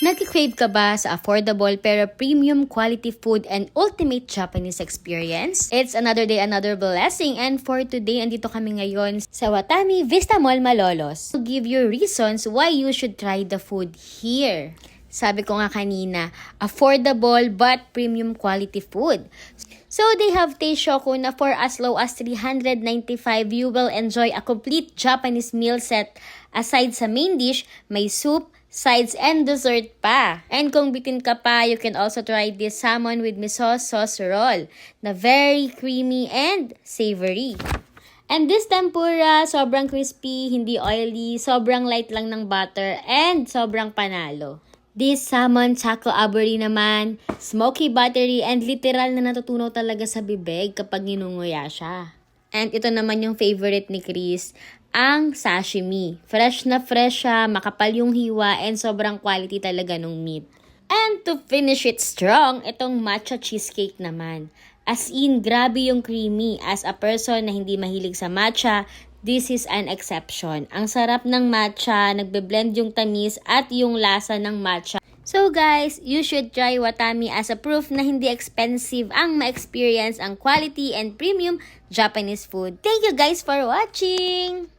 Nagki-crave ka ba sa affordable pero premium quality food and ultimate Japanese experience? It's another day, another blessing. And for today, andito kami ngayon sa Watami Vista Mall, Malolos to give you reasons why you should try the food here. Sabi ko nga kanina, affordable but premium quality food. So they have Teishoku na for as low as 395, you will enjoy a complete Japanese meal set. Aside sa main dish, may soup, sides, and dessert pa. And kung bitin ka pa, you can also try this salmon with miso sauce roll na very creamy and savory. And this tempura, sobrang crispy, hindi oily, sobrang light lang ng butter, and sobrang panalo. This salmon taco aburi naman, smoky buttery, and literal na natutunaw talaga sa bibig kapag ninunguya siya. And ito naman yung favorite ni Chris, ang sashimi. Fresh na fresh siya, makapal yung hiwa, and sobrang quality talaga ng meat. And to finish it strong, itong matcha cheesecake naman. As in, grabe yung creamy. As a person na hindi mahilig sa matcha, this is an exception. Ang sarap ng matcha, nagbe-blend yung tamis at yung lasa ng matcha. So guys, you should try Watami as a proof na hindi expensive ang ma-experience ang quality and premium Japanese food. Thank you guys for watching!